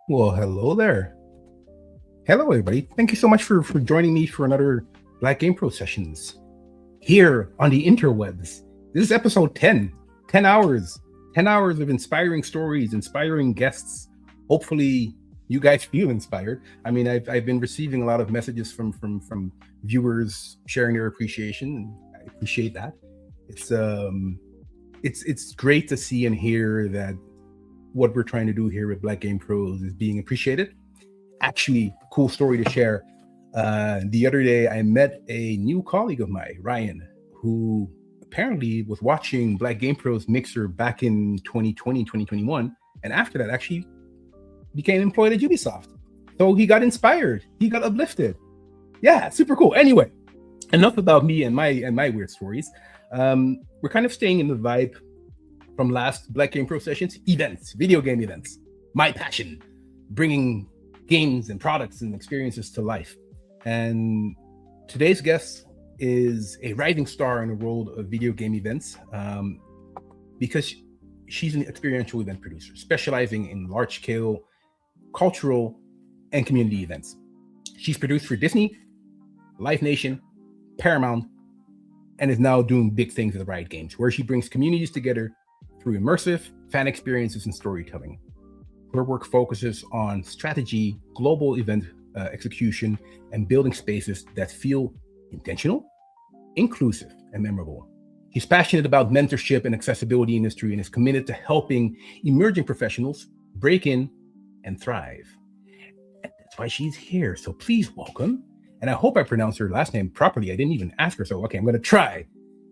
Well, hello there. Hello, everybody. Thank you so much for joining me for another Black Game Pro sessions here on the interwebs. This is episode 10. 10 hours. 10 hours of inspiring stories, inspiring guests. Hopefully, you guys feel inspired. I mean, I've been receiving a lot of messages from viewers sharing their appreciation, and I appreciate that. It's great to see and hear that what we're trying to do here with Black Game Pros is being appreciated. Actually, cool story to share. The other day, I met a new colleague of mine, Ryan, who apparently was watching Black Game Pros Mixer back in 2020, 2021. And after that, actually became employed at Ubisoft. So he got inspired. He got uplifted. Yeah, super cool. Anyway, enough about me and my weird stories. We're kind of staying in the vibe from last Black Game Pro sessions, events, video game events. My passion, bringing games and products and experiences to life. And today's guest is a rising star in the world of video game events because she's an experiential event producer, specializing in large-scale cultural and community events. She's produced for Disney, Live Nation, Paramount, and is now doing big things at the Riot Games, where she brings communities together through immersive fan experiences and storytelling. Her work focuses on strategy, global event execution, and building spaces that feel intentional, inclusive, and memorable. She's passionate about mentorship and accessibility industry and is committed to helping emerging professionals break in and thrive. And that's why she's here. So please welcome, and I hope I pronounced her last name properly. I didn't even ask her, so okay, I'm going to try.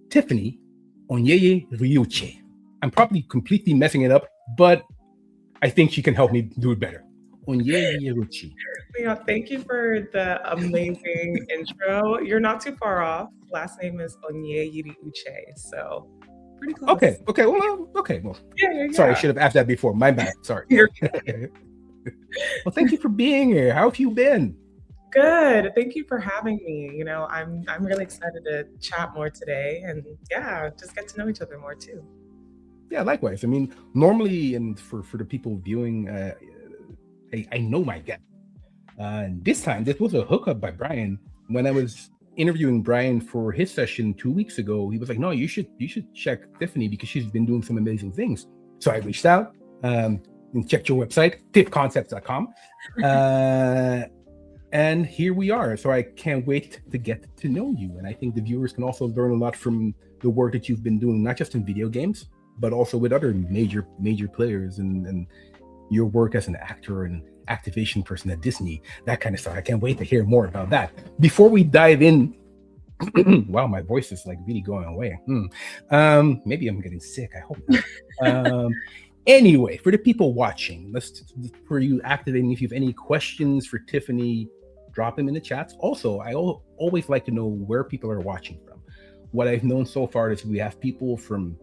Tiffany Onyeyiriuche. I'm probably completely messing it up, but I think she can help me do it better. Onyeyiriuche. Leon, thank you for the amazing intro. You're not too far off. Last name is Onyeyiriuche, so pretty close. Okay. Well, Yeah. sorry, I should have asked that before. My bad. Sorry. Well, thank you for being here. How have you been? Good. Thank you for having me. I'm really excited to chat more today, and just get to know each other more too. Yeah, likewise. I mean, normally, and for the people viewing, I know my guest. And this time, this was a hookup by Brian. When I was interviewing Brian for his session 2 weeks ago, he was like, "No, you should check Tiffany because she's been doing some amazing things." So I reached out and checked your website, tiffconcepts.com, and here we are. So I can't wait to get to know you, and I think the viewers can also learn a lot from the work that you've been doing, not just in video games, but also with other major players and your work as an actor and activation person at Disney, that kind of stuff. I can't wait to hear more about that. Before we dive in, wow, my voice is like really going away. Maybe I'm getting sick. I hope not. Anyway, for the people watching, for you activating, if you have any questions for Tiffany, drop them in the chats. Also, I always like to know where people are watching from. What I've known so far is we have people from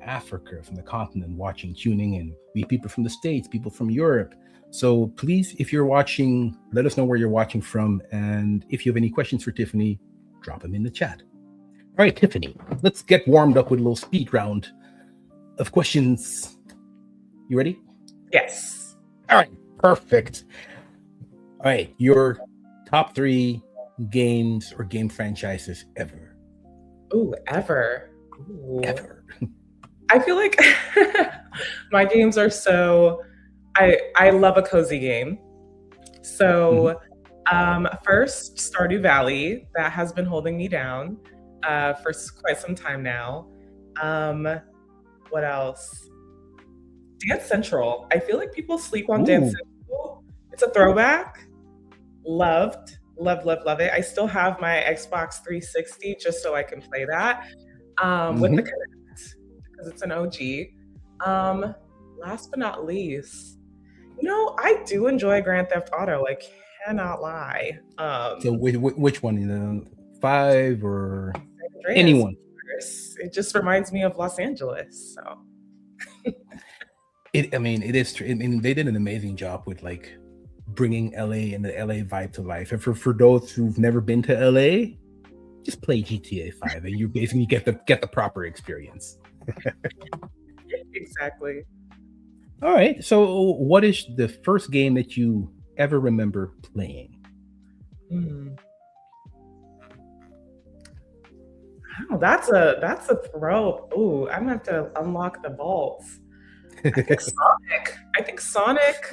Africa, from the continent watching, tuning in. We have people from the States, people from Europe. So please, if you're watching, let us know where you're watching from. And if you have any questions for Tiffany, drop them in the chat. All right, Tiffany, let's get warmed up with a little speed round of questions. You ready? Yes. All right, perfect. All right, your top 3 games or game franchises ever. Ooh, ever. Ooh. Ever. I feel like my games are so, I love a cozy game. So first, Stardew Valley, that has been holding me down for quite some time now. What else? Dance Central. I feel like people sleep on Dance Central. It's a throwback. Loved it. I still have my Xbox 360 just so I can play that with the Connect, because it's an OG. Last but not least, I do enjoy Grand Theft Auto. I cannot lie. So which one? 5 or Andreas, anyone? It just reminds me of Los Angeles. So. It is true. I mean, they did an amazing job with like bringing LA and the LA vibe to life. And for those who've never been to LA, just play GTA 5 and you basically get the proper experience. Exactly. All right. So, what is the first game that you ever remember playing? Hmm. Wow, that's a throw. Ooh, I'm gonna have to unlock the vaults. I think Sonic. I think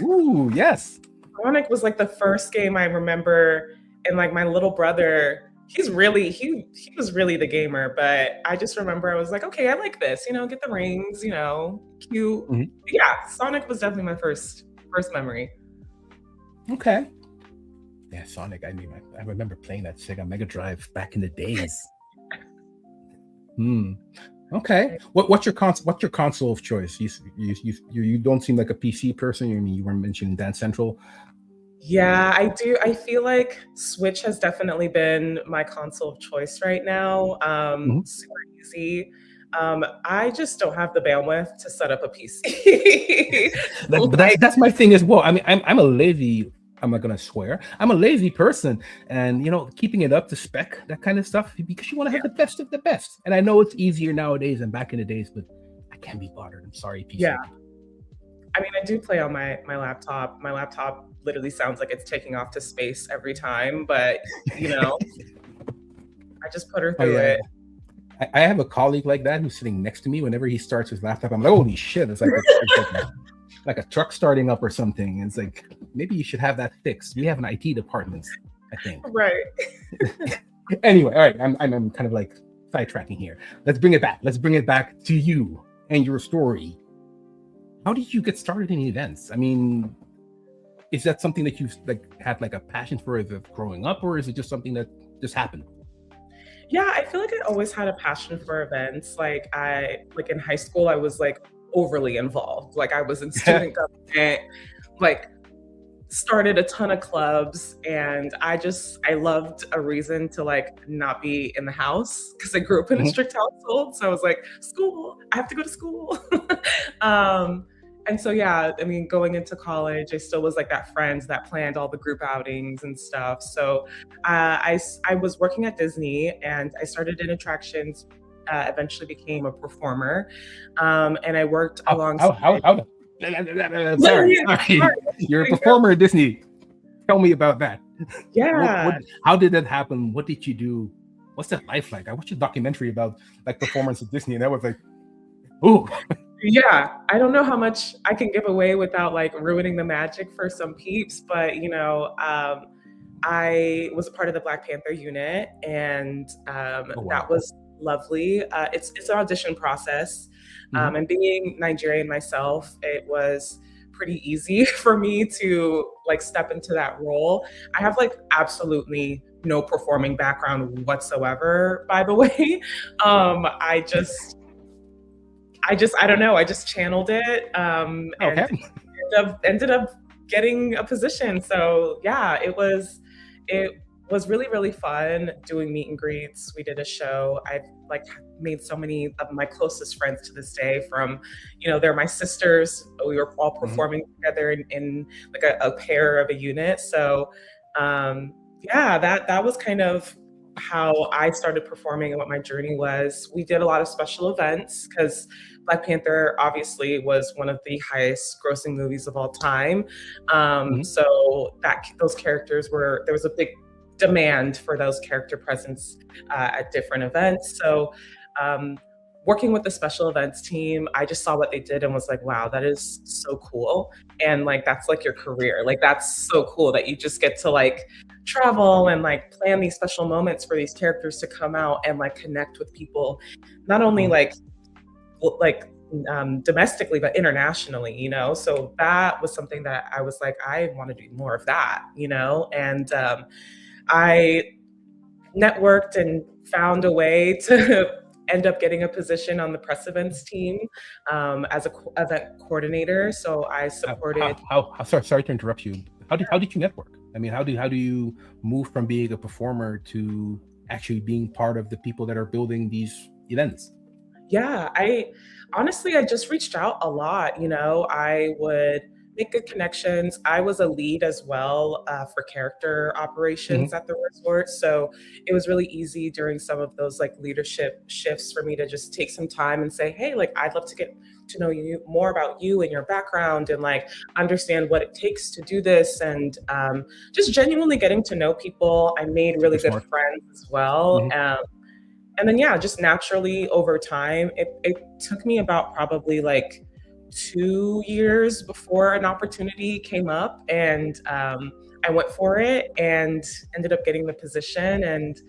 Ooh, yes. Sonic was like the first game I remember, and like my little brother, he was really the gamer, but I just remember I was like, okay, I like this, get the rings, cute. Mhm. Yeah, Sonic was definitely my first memory. Okay. Yeah, Sonic. I mean, I remember playing that Sega Mega Drive back in the days. Hmm. Okay. What's your console of choice? You don't seem like a PC person. You were mentioning Dance Central. Yeah, I do. I feel like Switch has definitely been my console of choice right now. Mhm. Super easy. I just don't have the bandwidth to set up a PC. But Like, that's my thing as well. I mean, I'm a lazy. I'm not gonna swear. I'm a lazy person, and keeping it up to spec, that kind of stuff, because you want to have the best of the best. And I know it's easier nowadays than back in the days, but I can't be bothered. I'm sorry, yeah. PC. I mean, I do play on my laptop. My laptop literally sounds like it's taking off to space every time, but you know, I just put her Oh through yeah, it. I have a colleague like that who's sitting next to me. Whenever he starts his laptop, I'm like, holy shit! It's like a truck starting up or something. It's like maybe you should have that fixed. We have an IT department, I think. Right. Anyway, all right, I'm kind of like sidetracking here. Let's bring it back. Let's bring it back to you and your story. How did you get started in events? I mean, is that something that you've like had like a passion for as of growing up, or is it just something that just happened? Yeah, I feel like I always had a passion for events. Like in high school, I was like overly involved. Like I was in student government, like started a ton of clubs, and I loved a reason to like not be in the house because I grew up in a Mhm. strict household. So I was like, school, I have to go to school. um and so yeah, I mean, going into college, I still was like that friend that planned all the group outings and stuff. So I was working at Disney, and I started in attractions. Eventually became a performer, and I worked alongside. How sorry, sorry. You're a performer at Disney. Tell me about that. What Yeah. how did that happen? What did you do? What's that life like? I watched a documentary about like performance at Disney, and that was like, ooh. Yeah, I don't know how much I can give away without like ruining the magic for some peeps, but I was a part of the Black Panther unit, and Oh that wow. was lovely. It's an audition process, Mhm. and being Nigerian myself, it was pretty easy for me to like step into that role. I have like absolutely no performing background whatsoever, by the way. Um, I just I don't know. I just channeled it, and Okay. ended up getting a position. So yeah, it was really really fun doing meet and greets. We did a show. I've like made so many of my closest friends to this day. From they're my sisters. We were all Mhm. performing together in like a pair of a unit. So yeah, that was kind of how I started performing and what my journey was. We did a lot of special events because Black Panther obviously was one of the highest grossing movies of all time. Mhm. So that those characters there was a big demand for those character presence at different events. So um, working with the special events team, I just saw what they did and was like, wow, that is so cool. And like that's like your career. Like that's so cool that you just get to like travel and like plan these special moments for these characters to come out and like connect with people, not only Mhm. like domestically but internationally. So that was something that I was like, I want to do more of that. And I networked and found a way to end up getting a position on the press events team as a event coordinator. So I supported. Sorry to interrupt you. How did you network? I mean, how do you move from being a performer to actually being part of the people that are building these events? Yeah, I honestly, I just reached out a lot. I would make good connections. I was a lead as well for character operations Hmm. at the resort. So it was really easy during some of those like leadership shifts for me to just take some time and say, hey, like I'd love to get to know you more about you and your background and like understand what it takes to do this and just genuinely getting to know people. I made really Super good smart. friends as well. Hmm. And then yeah, just naturally over time, it took me about probably like 2 years before an opportunity came up, and I went for it and ended up getting the position. And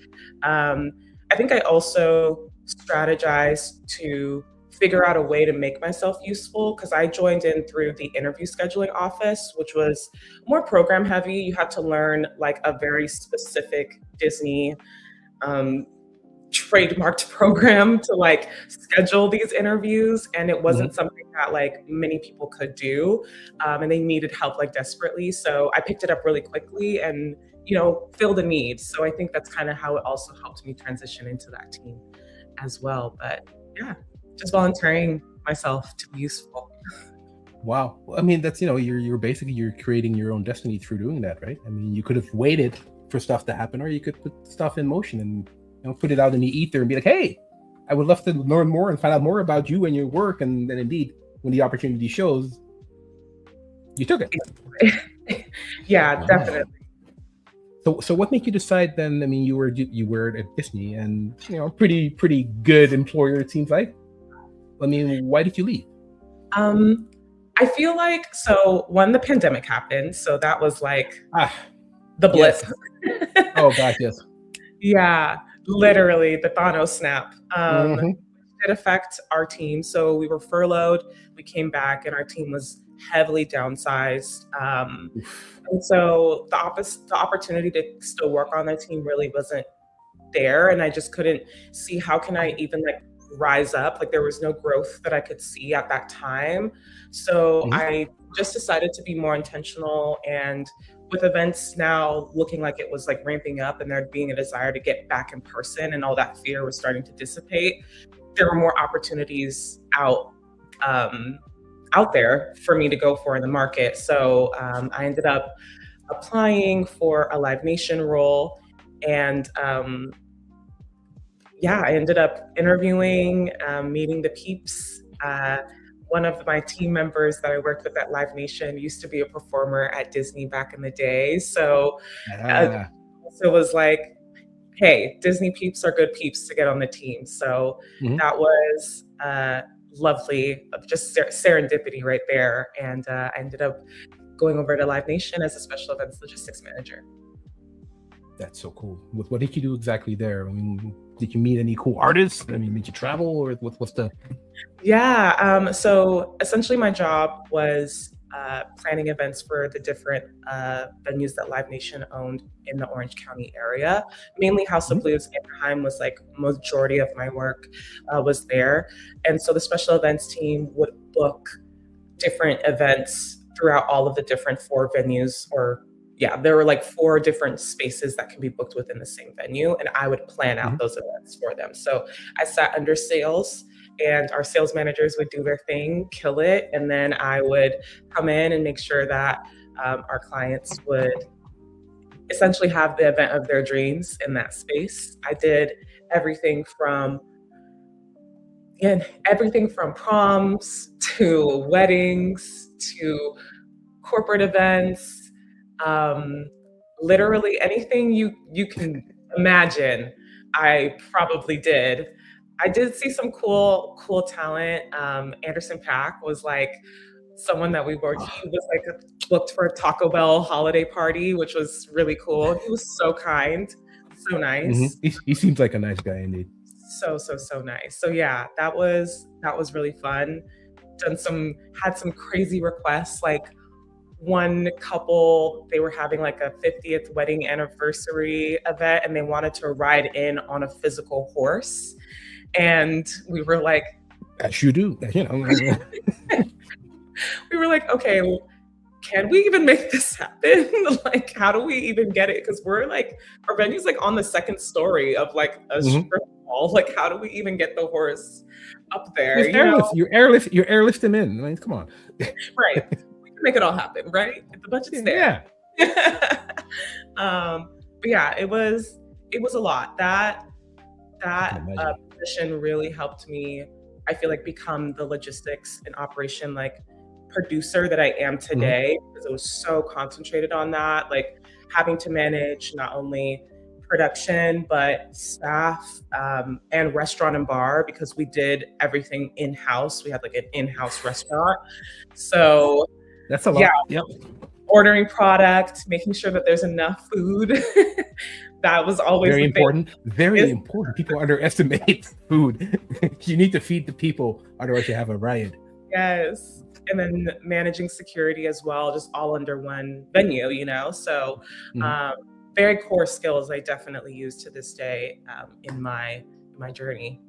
um, I think I also strategized to figure out a way to make myself useful because I joined in through the interview scheduling office, which was more program heavy. You had to learn like a very specific Disney um, trademarked program to like schedule these interviews, and it wasn't Hmm. something that like many people could do, and they needed help like desperately. So I picked it up really quickly and filled a need. So I think that's kind of how it also helped me transition into that team as well. But yeah, just volunteering myself to be useful. Wow. Well, I mean, that's, you're basically you're creating your own destiny through doing that, right? I mean, you could have waited for stuff to happen, or you could put stuff in motion and put it out in the ether and be like, hey, I would love to learn more and find out more about you and your work. And then indeed, when the opportunity shows, you took it. Yeah, Wow. definitely. So what made you decide then? I mean, you were at Disney, and pretty good employer, it seems like. I mean, why did you leave? um I feel like, so when the pandemic happened, so that was like Ah, the yes. blip. Oh gosh, yes. Yeah, literally the Thanos snap. Hmm. Did affect our team. So we were furloughed. We came back, and our team was heavily downsized. And so the opportunity to still work on the team really wasn't there, and I just couldn't see how can I even like rise up. Like there was no growth that I could see at that time. So Hmm. I just decided to be more intentional, and with events now looking like it was like ramping up and there being a desire to get back in person and all that fear was starting to dissipate, there were more opportunities um, out there for me to go for in the market. So I ended up applying for a Live Nation role, and yeah, I ended up interviewing, meeting the peeps. One of my team members that I worked with at Live Nation used to be a performer at Disney back in the day. Uh, Ah. so it was like, hey, Disney peeps are good peeps to get on the team. So Hmm. that was lovely, just serendipity right there. And I ended up going over to Live Nation as a special events logistics manager. That's so cool. What did you do exactly there? I mean, did you meet any cool artists? I mean, did you travel, or what's the? Yeah. So essentially, my job was planning events for the different venues that Live Nation owned in the Orange County area. Mainly House of Mhm. Blues, Anaheim was like majority of my work was there, and so the special events team would book different events throughout all of the different four venues, or yeah, there were like four different spaces that can be booked within the same venue, and I would plan out Mhm. those events for them. So I sat under sales, and our sales managers would do their thing, kill it, and then I would come in and make sure that our clients would essentially have the event of their dreams in that space. I did everything from everything from proms to weddings to corporate events, um, literally anything you can imagine. I probably did. I did see some cool talent. Anderson Paak was like someone that we worked. Ah. He was like booked for a Taco Bell holiday party, which was really cool. He was so kind, so Hmm. nice, He seems like a nice guy indeed. so nice. So yeah, that was really fun. Done some Had some crazy requests, like one couple, they were having like a 50th wedding anniversary event, and they wanted to ride in on a physical horse, and we were like As you do, we were like, okay, can we even make this happen? Like, how do we even get it? Because we're like, our venue's like on the second story of like a Mhm. strip mall. Like, how do we even get the horse up there? Just airlift. You airlift him in. I mean, come on. Right. We can make it all happen, right? If the budget's there. But yeah, it was a lot. That position really helped me, I feel like, become the logistics and operation like producer that I am today, because it was so concentrated on that, like having to manage not only production but staff, and restaurant and bar, because we did everything in-house. We had like an in-house restaurant, so that's a lot. Yep. Ordering product, making sure that there's enough food. That was always very important. Very important. People underestimate food. You need to feed the people, otherwise you have a riot. Yes. And then managing security as well, just all under one venue, you know? So very core skills I definitely use to this day, in my journey.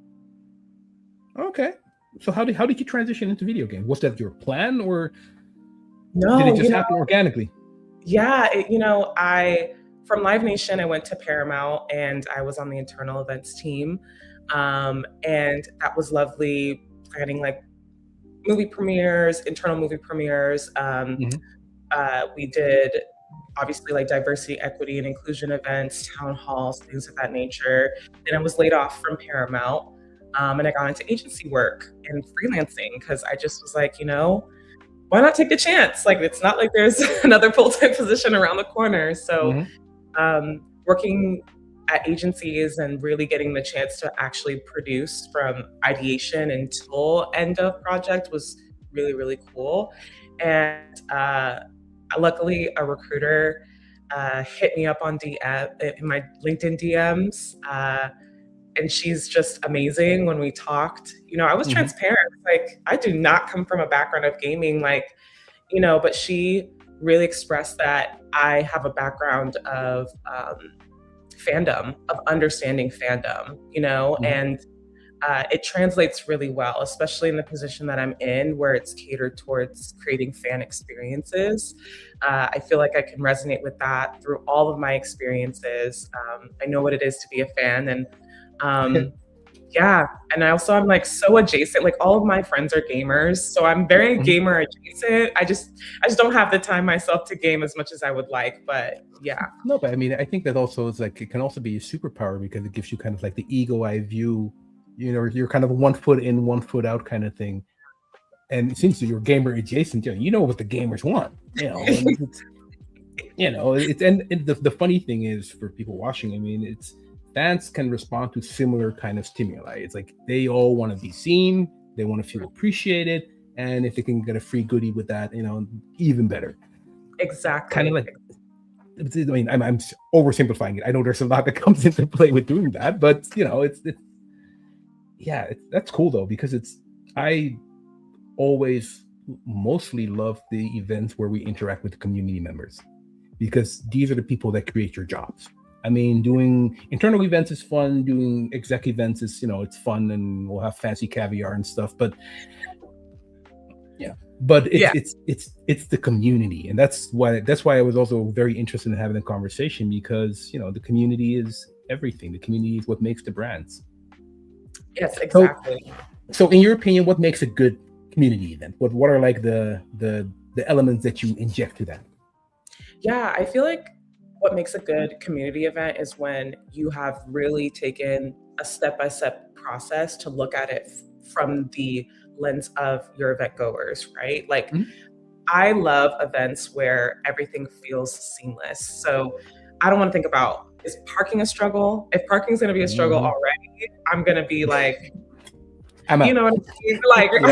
Okay. So how did you transition into video games? Was that your plan, or no, did it just happen organically? Yeah, from Live Nation, I went to Paramount and I was on the internal events team. And that was lovely, planning like movie premieres, internal movie premieres. We did obviously like diversity, equity, and inclusion events, town halls, things of that nature. Then I was laid off from Paramount, and I got into agency work and freelancing, because I just was like, why not take a chance? Like, it's not like there's another full-time position around the corner. So working at agencies and really getting the chance to actually produce from ideation until end of project was really, really cool. And luckily, a recruiter hit me up on DM, in my LinkedIn DMs. And she's just amazing. When we talked, I was transparent. Like, I do not come from a background of gaming, but she really expressed that I have a background of fandom, of understanding fandom, and it translates really well, especially in the position that I'm in, where it's catered towards creating fan experiences. I feel like I can resonate with that through all of my experiences. I know what it is to be a fan, and and I'm like so adjacent. Like, all of my friends are gamers, so I'm very gamer adjacent. I just don't have the time myself to game as much as I would like. But no, but I mean, I think that also is like, it can also be a superpower, because it gives you kind of like the eagle eye view. You're kind of 1 foot in, 1 foot out kind of thing. And it seems that you're gamer adjacent. You know what the gamers want. And the funny thing is, for people watching, I mean, fans can respond to similar kind of stimuli. It's like they all want to be seen, they want to feel appreciated, and if they can get a free goodie with that, even better. Exactly. Kind of like, I mean, I'm oversimplifying it. I know there's a lot that comes into play with doing that, but that's cool though, because I always mostly love the events where we interact with the community members, because these are the people that create your jobs. I mean, doing internal events is fun. Doing exec events is, it's fun, and we'll have fancy caviar and stuff. But it's the community, and that's why I was also very interested in having a conversation, because the community is everything. The community is what makes the brands. Yes, exactly. So in your opinion, what makes a good community event? What are like the elements that you inject to that? Yeah, I feel like what makes a good community event is when you have really taken a step-by-step process to look at it from the lens of your event goers, right? Like, I love events where everything feels seamless. So I don't want to think about, is parking a struggle? If parking's going to be a struggle already, I'm going to be like, you know what I mean? Like, and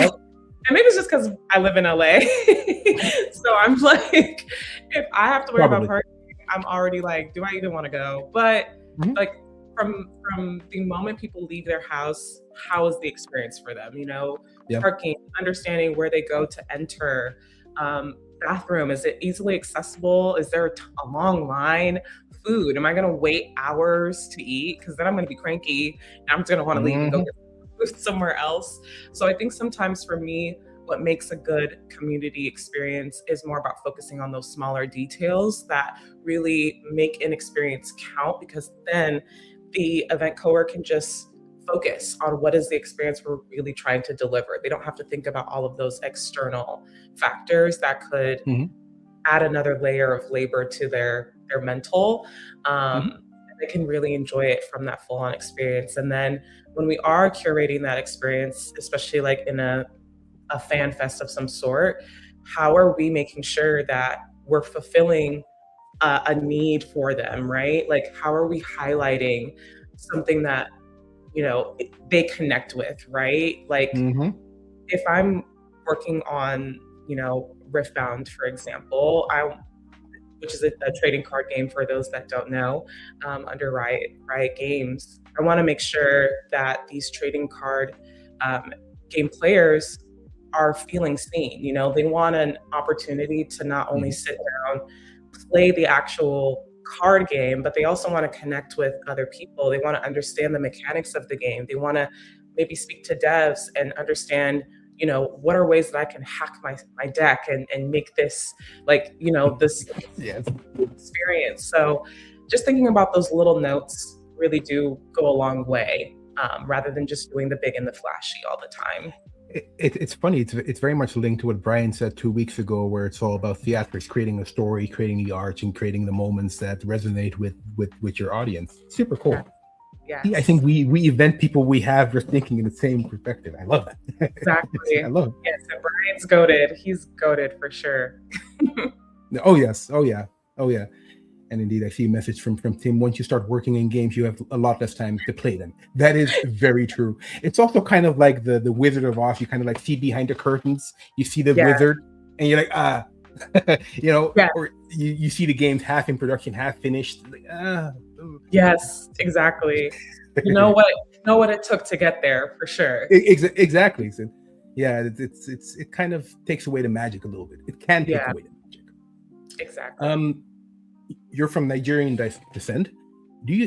maybe it's just because I live in LA. So I'm like, if I have to worry about parking, I'm already like, do I even want to go? But like, from the moment people leave their house, how is the experience for them? Parking, understanding where they go to enter, bathroom, is it easily accessible? Is there a long line? Food, am I going to wait hours to eat? Because then I'm going to be cranky and I'm just going to want to leave and go get food somewhere else. So I think sometimes for me, what makes a good community experience is more about focusing on those smaller details that really make an experience count, because then the event goer can just focus on what is the experience we're really trying to deliver. They don't have to think about all of those external factors that could add another layer of labor to their mental. They can really enjoy it from that full-on experience. And then when we are curating that experience, especially like in a fan fest of some sort, how are we making sure that we're fulfilling a need for them, right? Like, how are we highlighting something that, they connect with, right? Like, if I'm working on, Riftbound, for example, which is a trading card game for those that don't know, under Riot Games. I want to make sure that these trading card game players are feeling seen. They want an opportunity to not only sit down, play the actual card game, but they also want to connect with other people. They want to understand the mechanics of the game. They want to maybe speak to devs and understand, what are ways that I can hack my deck and make this this experience. So just thinking about those little notes really do go a long way, rather than just doing the big and the flashy all the time. It's funny. It's very much linked to what Brian said 2 weeks ago, where it's all about theatrics, creating a story, creating the arts, and creating the moments that resonate with your audience. Super cool. Yeah. I think we event people we have, we're thinking in the same perspective. I love that. Exactly. I love it. Yes, and Brian's goated. He's goated for sure. Oh yes. Oh yeah. And indeed, I see a message from Tim. Once you start working in games, you have a lot less time to play them. That is very true. It's also kind of like the Wizard of Oz. You kind of like see behind the curtains. You see the wizard, and you're like, or you see the games half in production, half finished. Like, Yes, exactly. You know what it took to get there, for sure. Exactly. So, yeah, it kind of takes away the magic a little bit. It can take away the magic. Exactly. You're from Nigerian descent.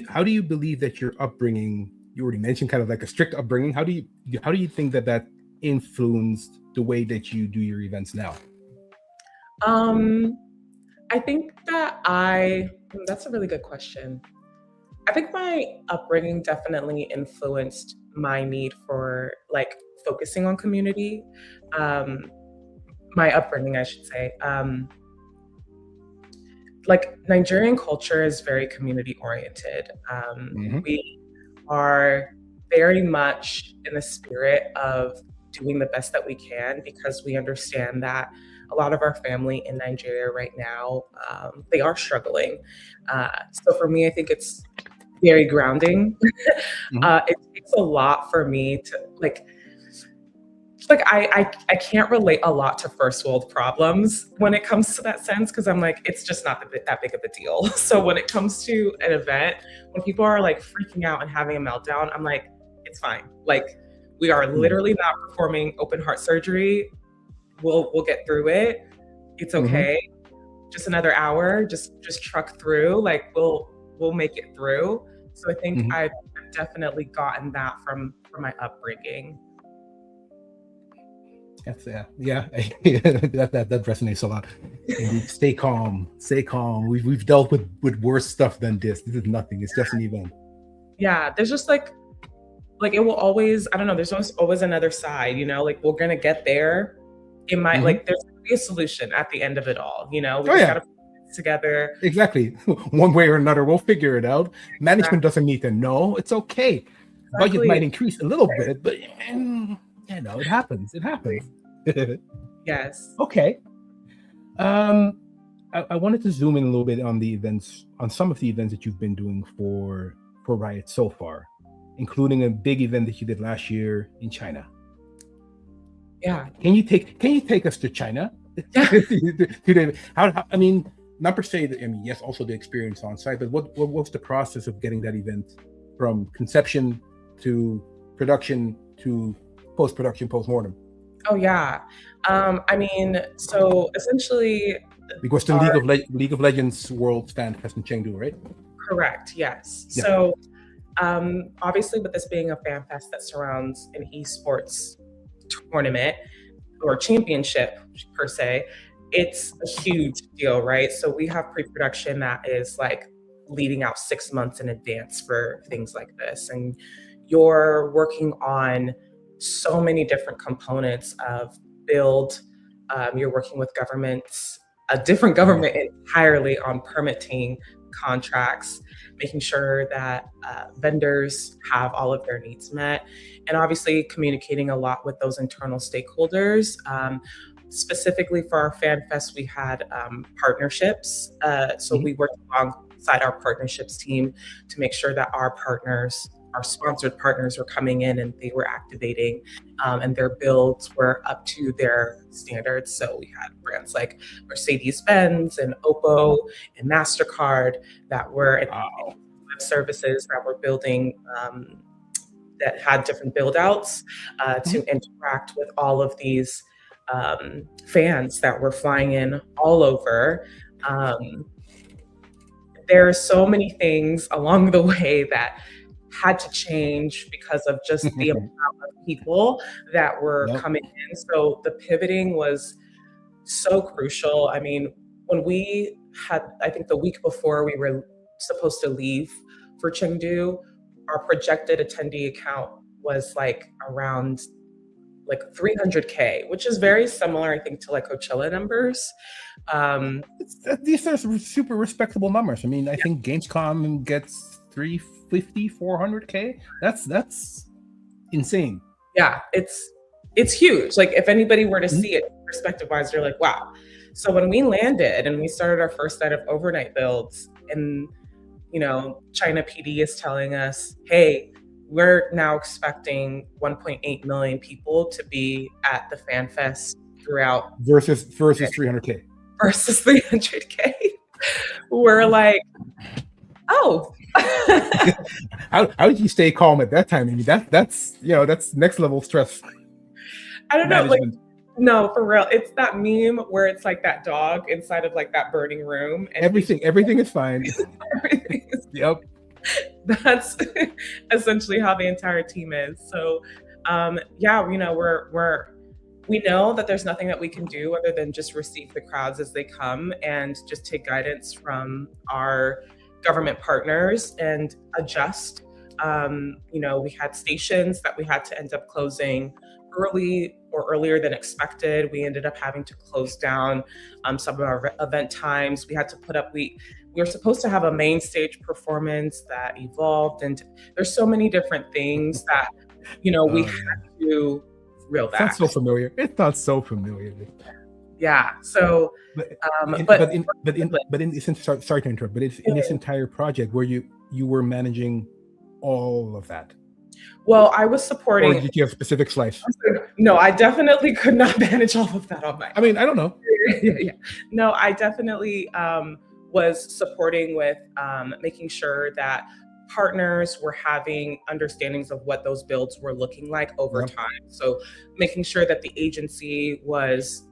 How do you believe that your upbringing? You already mentioned kind of like a strict upbringing. How do you think that influenced the way that you do your events now? I think that that's a really good question. I think my upbringing definitely influenced my need for like focusing on community. My upbringing, I should say. Like, Nigerian culture is very community oriented. We are very much in the spirit of doing the best that we can, because we understand that a lot of our family in Nigeria right now, they are struggling. So for me, I think it's very grounding. It takes a lot for me to I can't relate a lot to first world problems when it comes to that sense, because I'm like, it's just not that big of a deal. So when it comes to an event, when people are like freaking out and having a meltdown, I'm like, it's fine. Like, we are literally not performing open heart surgery. We'll get through it. It's okay. Just another hour. Just truck through. Like, we'll make it through. So I think I've definitely gotten that from my upbringing. That's that resonates a lot. Indeed, stay calm. We've dealt with worse stuff than this. This is nothing. It's just an event. Yeah, there's just like it will always, I don't know, there's always another side, like, we're gonna get there. It might there's gonna be a solution at the end of it all, we just gotta put it together. Exactly. One way or another, we'll figure it out. Management doesn't need to know. It's okay. Budget might increase a little bit, but it happens. Yes. Okay. I wanted to zoom in a little bit on some of the events that you've been doing for Riot so far, including a big event that you did last year in China. Yeah. Can you take us to China? How, I mean, not per se, yes, also the experience on site, but what was the process of getting that event from conception to production to post-production, post-mortem? Oh yeah. I mean, so essentially, because the League of Legends World Fan Fest in Chengdu, right? Correct. Yes. Yeah. So, obviously, with this being a fan fest that surrounds an esports tournament or championship per se, it's a huge deal, right? So we have pre-production that is like leading out 6 months in advance for things like this, and you're working on so many different components of build. You're working with governments, a different government entirely, on permitting contracts, making sure that vendors have all of their needs met, and obviously communicating a lot with those internal stakeholders. Specifically for our Fan Fest, we had partnerships. So we worked alongside our partnerships team to make sure that our partners, our sponsored partners, were coming in and they were activating, and their builds were up to their standards. So we had brands like Mercedes-Benz and Oppo and MasterCard that were web services that were building, that had different build outs to interact with all of these fans that were flying in all over. There are so many things along the way that had to change because of just the amount of people that were coming in. So the pivoting was so crucial. I mean, when we had, I think the week before we were supposed to leave for Chengdu, our projected attendee count was like around like 300K, which is very similar, I think, to like Coachella numbers. These are super respectable numbers. I mean, I think Gamescom gets 350, 400K. That's insane. Yeah, it's huge. Like if anybody were to see it perspective wise, you're like, wow. So when we landed and we started our first set of overnight builds, and China PD is telling us, hey, we're now expecting 1.8 million people to be at the Fan Fest throughout. Versus 300K. Versus 300K. We're like, oh. How did you stay calm at that time? I mean, that's next level stress. I don't know. Like, no, for real. It's that meme where it's like that dog inside of like that burning room. And everything is fine. Everything is fine. Yep. That's essentially how the entire team is. So, we know that there's nothing that we can do other than just receive the crowds as they come and just take guidance from our government partners and adjust. We had stations that we had to end up closing earlier than expected. We ended up having to close down some of our event times. We had to put up, we were supposed to have a main stage performance that evolved, and there's so many different things that, we had to reel back. That's so familiar. It's not so familiar. Yeah. So, in this, sorry to interrupt, but it's in this entire project where you were managing all of that. Well, I was supporting. Or did you have specific slice? No, I definitely could not manage all of that on my own. I mean, I don't know. Yeah. No, I definitely was supporting with making sure that partners were having understandings of what those builds were looking like over time. So making sure that the agency was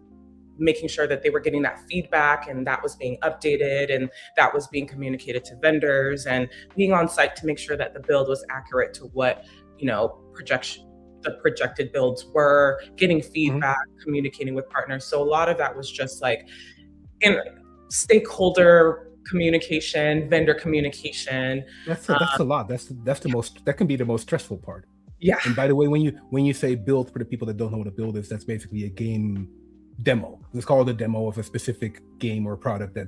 making sure that they were getting that feedback and that was being updated and that was being communicated to vendors, and being on site to make sure that the build was accurate to what, the projected builds were, getting feedback, communicating with partners. So a lot of that was just like in stakeholder communication, vendor communication. That's a lot. That can be the most stressful part. Yeah. And by the way, when you say build, for the people that don't know what a build is, that's basically a game demo. It's called a demo of a specific game or product that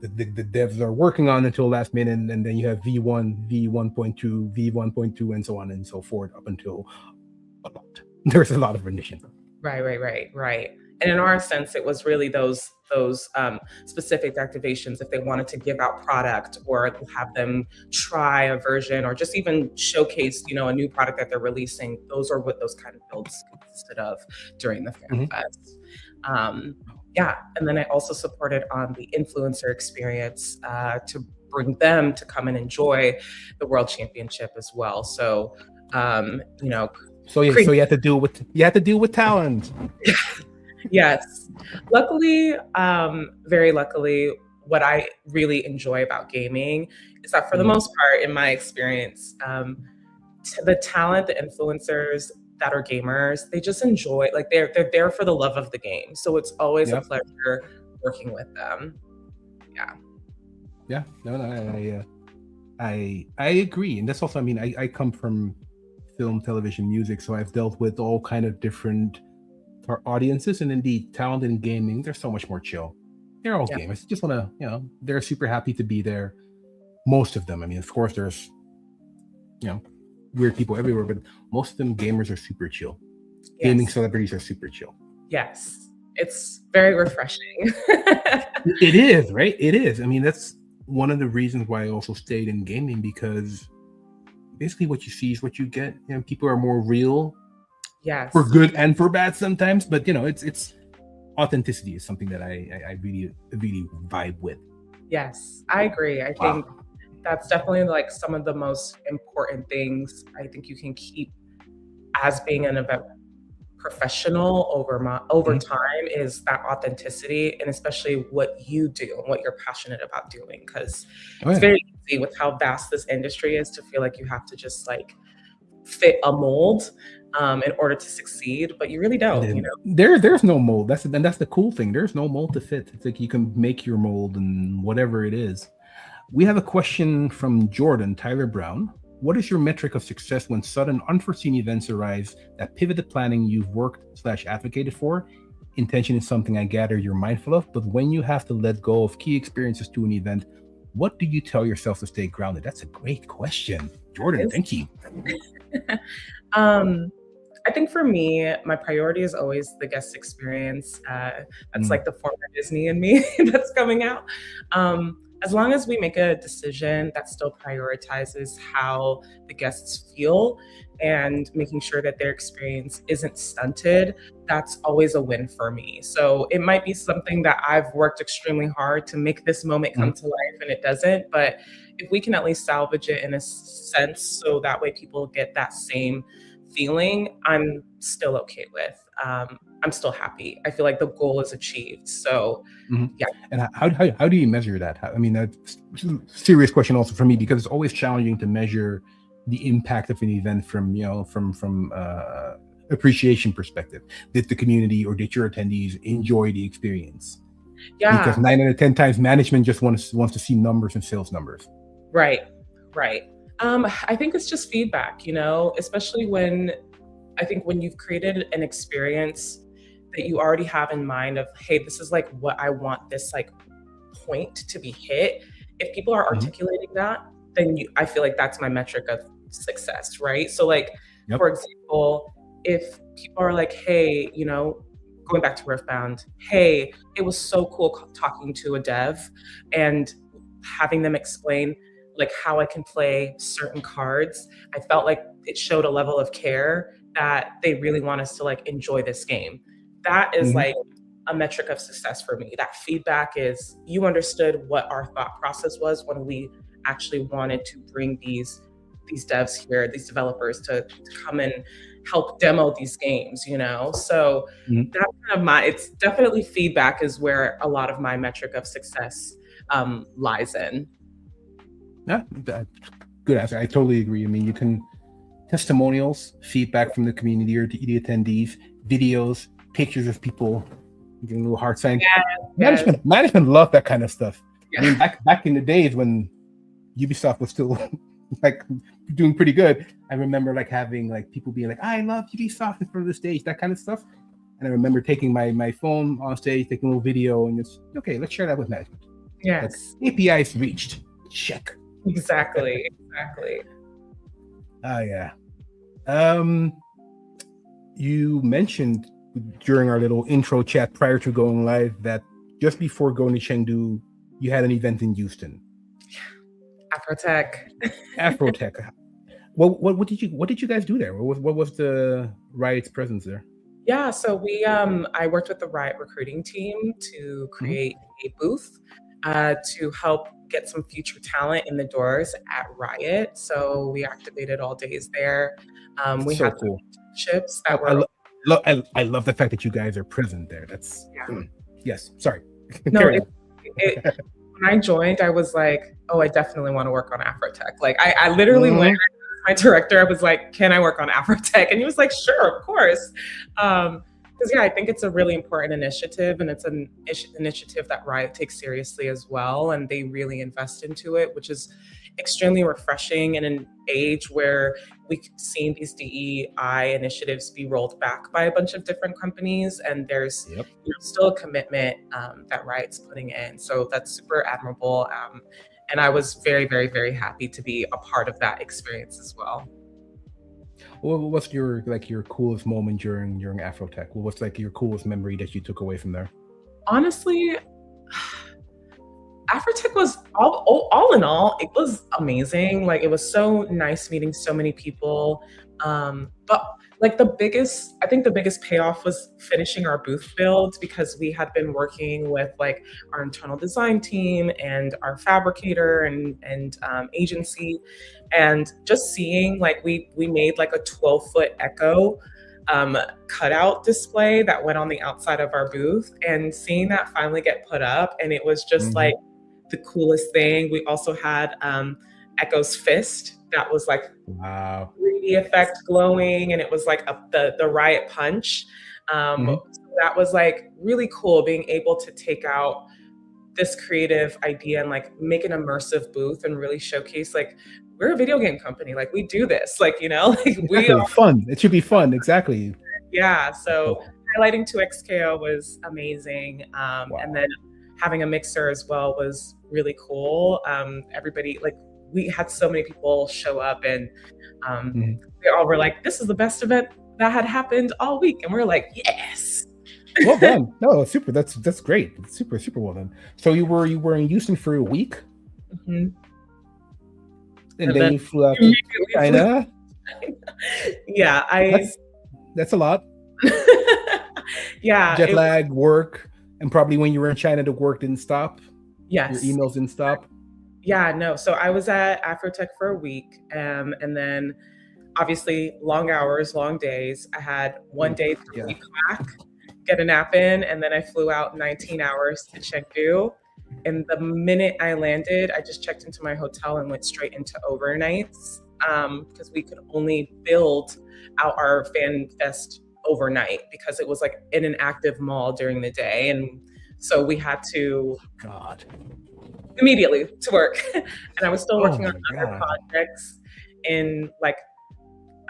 the devs are working on until last minute, and then you have V1, V1.2, V1.2, and so on and so forth up until there's a lot of rendition. Right. And in our sense, it was really those specific activations. If they wanted to give out product or have them try a version or just even showcase, a new product that they're releasing, those are what those kind of builds consisted of during the Fan Fest. And then I also supported on the influencer experience to bring them to come and enjoy the World Championship as well. So, So you had to deal with talent. Yes. Luckily, very luckily, what I really enjoy about gaming is that for the most part, in my experience, the talent, the influencers that are gamers, they just enjoy, like they're there for the love of the game. So it's always a pleasure working with them. Yeah. No, I agree. And that's also, I mean, I come from film, television, music, so I've dealt with all kind of different audiences, and indeed, talent in gaming, they're so much more chill. They're all Yeah. gamers. Just want to, they're super happy to be there. Most of them. I mean, of course, there's, weird people everywhere, but most of them gamers are super chill. Gaming Yes. celebrities are super chill. Yes. It's very refreshing. It is, right? It is. I mean, that's one of the reasons why I also stayed in gaming, because basically what you see is what you get. People are more real. Yes. For good and for bad sometimes, but it's authenticity is something that I really vibe with. Yes, I agree. I think that's definitely like some of the most important things I think you can keep as being an event professional over time is that authenticity, and especially what you do and what you're passionate about doing, because it's very easy with how vast this industry is to feel like you have to just like fit a mold in order to succeed, but you really don't. There's no mold. That's the cool thing. There's no mold to fit. It's like you can make your mold and whatever it is. We have a question from Jordan Tyler Brown. What is your metric of success when sudden unforeseen events arise that pivot the planning you've worked/advocated for? Intention is something I gather you're mindful of, but when you have to let go of key experiences to an event, what do you tell yourself to stay grounded? That's a great question, Jordan. Thank you. I think for me, my priority is always the guest experience. That's like the former Disney in me that's coming out. As long as we make a decision that still prioritizes how the guests feel and making sure that their experience isn't stunted, that's always a win for me. So it might be something that I've worked extremely hard to make this moment come to life and it doesn't, but if we can at least salvage it in a sense so that way people get that same feeling, I'm still okay with. I'm still happy. I feel like the goal is achieved. So, yeah. And how do you measure that? I mean, that's a serious question also for me, because it's always challenging to measure the impact of an event from appreciation perspective. Did the community or did your attendees enjoy the experience? Yeah. Because 9 out of 10 times management just wants to see numbers and sales numbers. Right. I think it's just feedback, especially when you've created an experience that you already have in mind of, hey, this is like what I want this like point to be hit. If people are articulating that, then I feel like that's my metric of success, right? So like, for example, if people are like, hey, going back to Riftbound, hey, it was so cool talking to a dev and having them explain like how I can play certain cards. I felt like it showed a level of care that they really want us to like enjoy this game. That is like a metric of success for me. That feedback is you understood what our thought process was when we actually wanted to bring these devs here, these developers to come and help demo these games, So that's kind of it's definitely feedback is where a lot of my metric of success lies in. Yeah, good answer. I totally agree. I mean, you can testimonials, feedback from the community or the attendees, videos, pictures of people getting a little heart sign. Management love that kind of stuff. Yeah. I mean, back in the days when Ubisoft was still like doing pretty good, I remember like having like people being like, I love Ubisoft in front of the stage, that kind of stuff. And I remember taking my phone on stage, taking a little video, and just okay, let's share that with management. Yes. Like, APIs reached. Check. Exactly. Oh yeah. You mentioned during our little intro chat prior to going live that just before going to Chengdu, you had an event in Houston. Afrotech. What did you guys do there? What was the Riot's presence there? Yeah, so I worked with the Riot recruiting team to create a booth to help get some future talent in the doors at Riot. So we activated all days there. We had cool chips that were. I love the fact that you guys are present there. That's yes. Sorry. No, when I joined, I was like, oh, I definitely want to work on Afrotech. Like I literally went to my director. I was like, can I work on Afrotech? And he was like, sure, of course. Because I think it's a really important initiative, and it's an initiative that Riot takes seriously as well, and they really invest into it, which is extremely refreshing in an age where we've seen these DEI initiatives be rolled back by a bunch of different companies, and there's Yep. still a commitment that Riot's putting in. So that's super admirable. And I was very, very, very happy to be a part of that experience as well. What's your coolest moment during Afrotech? What's like your coolest memory that you took away from there? Honestly, Afrotech was all in all, it was amazing. Like, it was so nice meeting so many people. But like I think the biggest payoff was finishing our booth build, because we had been working with like our internal design team and our fabricator and agency, and just seeing like we made like a 12-foot Echo cutout display that went on the outside of our booth, and seeing that finally get put up, and it was just like the coolest thing. We also had Echo's fist that was like Wow. 3D effect glowing, and it was like the Riot punch. So that was like really cool, being able to take out this creative idea and like make an immersive booth and really showcase like we're a video game company, like we do this, like, you know, like we Exactly. are Fun. It should be fun. Exactly. Yeah. So highlighting 2XKO was amazing. And then having a mixer as well was really cool. Everybody, like, we had so many people show up, and they all were like, this is the best event that had happened all week. And we're like, yes. Well done. No, super. That's great. Super well done. So you were in Houston for a week, and then you flew out to China. Yeah, that's a lot. Yeah, jet lag, work, and probably when you were in China, the work didn't stop. Yes, your emails didn't stop. Yeah, no. So I was at Afrotech for a week, and then obviously long hours, long days. I had one day to week back, get a nap in, and then I flew out 19 hours to Chengdu. And the minute I landed, I just checked into my hotel and went straight into overnights, because we could only build out our fan fest overnight because it was like in an active mall during the day. And so we had to immediately to work. And I was still working on other projects in like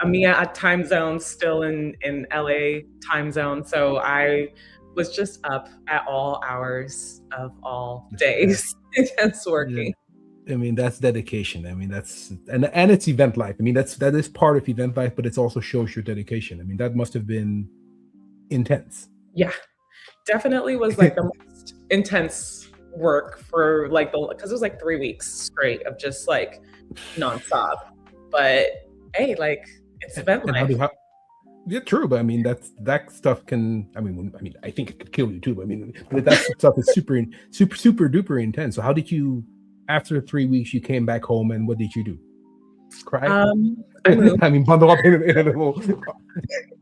EMEA time zone, still in LA time zone. So I was just up at all hours of all days just working. I mean, that's dedication. I mean, that's and it's event life. I mean, that is part of event life, but it also shows your dedication. I mean, that must have been intense. Yeah, definitely was like the most intense work for like because it was like 3 weeks straight of just like nonstop. But hey, like it's event life. Yeah, true, but I mean that stuff can. I mean, I think it could kill you too. But I mean, but that stuff is super duper intense. So how did you? After 3 weeks, you came back home, and what did you do? Cry? I moved. I mean, bundle up in a little.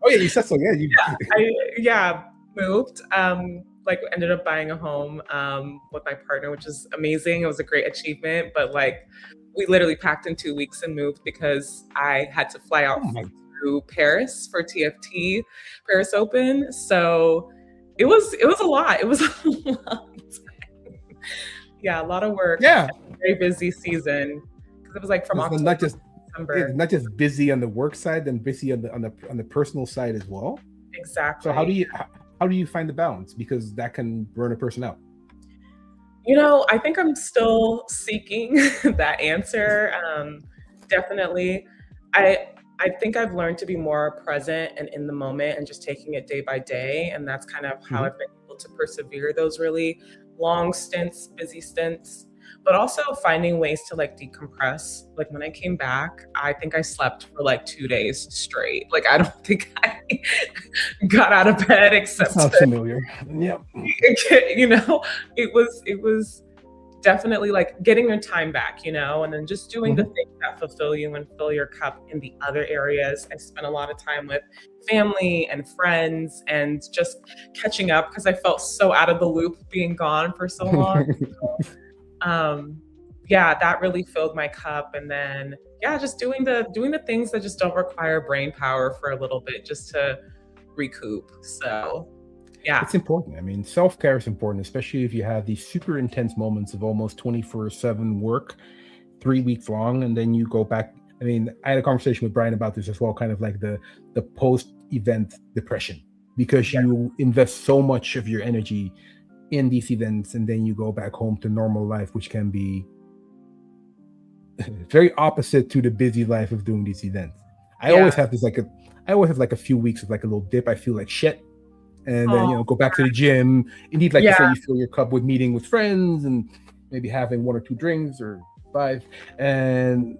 Oh yeah, you said so. Yeah, moved. Like ended up buying a home with my partner, which is amazing. It was a great achievement, but like we literally packed in 2 weeks and moved because I had to fly out through Paris for TFT Paris Open. So it was a lot. It was a lot. Yeah, a lot of work. Yeah, very busy season because it was like from October to December. Not just busy on the work side, then busy on the personal side as well. Exactly. So how do you find the balance? Because that can burn a person out. You know, I think I'm still seeking that answer. Definitely, I think I've learned to be more present and in the moment and just taking it day by day, and that's kind of how I've been able to persevere those really long stints, busy stints, but also finding ways to like decompress. Like when I came back, I think I slept for like 2 days straight. Like I don't think I got out of bed except sounds familiar. Yeah. You know, it was definitely like getting your time back, you know, and then just doing the things that fulfill you and fill your cup in the other areas. I spent a lot of time with family and friends and just catching up because I felt so out of the loop being gone for so long. Yeah, that really filled my cup. And then, yeah, just doing the things that just don't require brain power for a little bit just to recoup. So yeah, it's important. I mean, self-care is important, especially if you have these super intense moments of almost 24/7 work. 3 weeks long, and then you go back. I mean, I had a conversation with Brian about this as well, kind of like the post-event depression, because Yeah. you invest so much of your energy in these events, and then you go back home to normal life, which can be very opposite to the busy life of doing these events. I always have like a few weeks of like a little dip. I feel like shit, and then Oh, go back to the gym. Indeed, like you say, yeah. you fill your cup with meeting with friends and maybe having 1 or 2 drinks or 5, and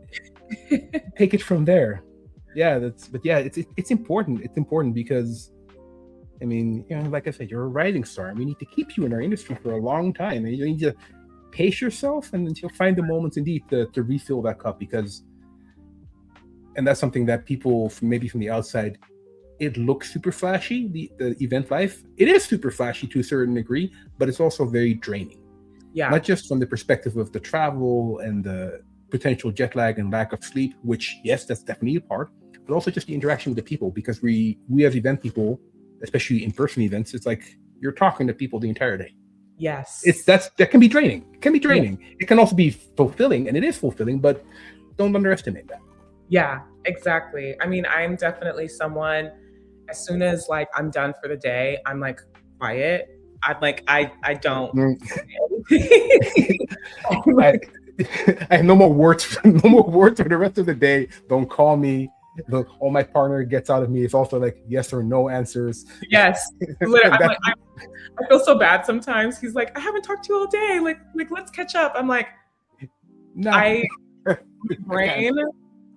take it from there. It's important. It's important because, I mean, like I said, you're a rising star, and we need to keep you in our industry for a long time. And you need to pace yourself, and then you'll find the moments indeed to refill that cup, because, and that's something that people maybe from the outside, it looks super flashy. The event life, it is super flashy to a certain degree, but it's also very draining. Yeah. Not just from the perspective of the travel and the potential jet lag and lack of sleep, which, yes, that's definitely a part, but also just the interaction with the people, because we as event people, especially in-person events, it's like you're talking to people the entire day. Yes. That can be draining. It can be draining. Yeah. It can also be fulfilling, and it is fulfilling, but don't underestimate that. Yeah, exactly. I mean, I'm definitely someone, as soon as like I'm done for the day, I'm like quiet. I'm like, I don't. I have no more words for the rest of the day. Don't call me. All my partner gets out of me is also like yes or no answers. Yes. Literally, I feel so bad sometimes. He's like, I haven't talked to you all day. Like let's catch up. I'm like, my brain,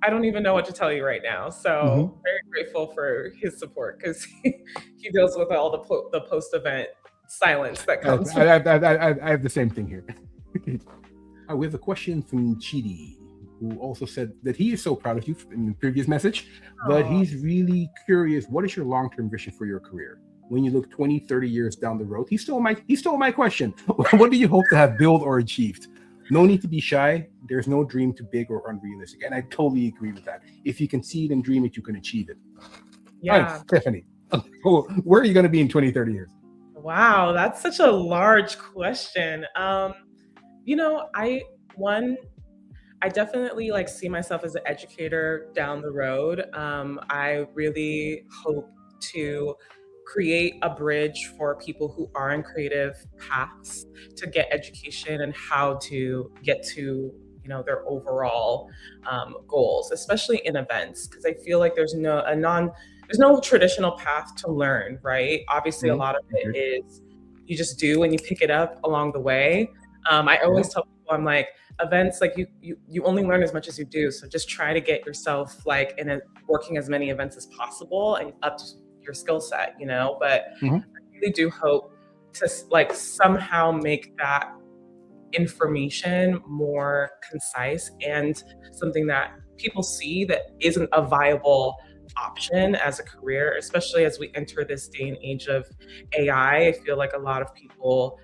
I don't even know what to tell you right now. So very grateful for his support, because he deals with all the post-event silence that comes. I have the same thing here. We have a question from Chidi, who also said that he is so proud of you in the previous message, but he's really curious, what is your long-term vision for your career? When you look 20, 30 years down the road, he stole my question. What do you hope to have built or achieved? No need to be shy. There's no dream too big or unrealistic. And I totally agree with that. If you can see it and dream it, you can achieve it. Yeah. All right, Tiffany, where are you going to be in 20, 30 years? Wow, that's such a large question. I definitely like see myself as an educator down the road. I really hope to create a bridge for people who are in creative paths to get education and how to get to their overall goals, especially in events, because I feel like there's no traditional path to learn, right? Obviously, a lot of it is you just do and you pick it up along the way. I always tell people, I'm like, events, like you only learn as much as you do. So just try to get yourself like working as many events as possible and up to your skill set, but I really do hope to like somehow make that information more concise and something that people see that isn't a viable option as a career, especially as we enter this day and age of AI. I feel like a lot of people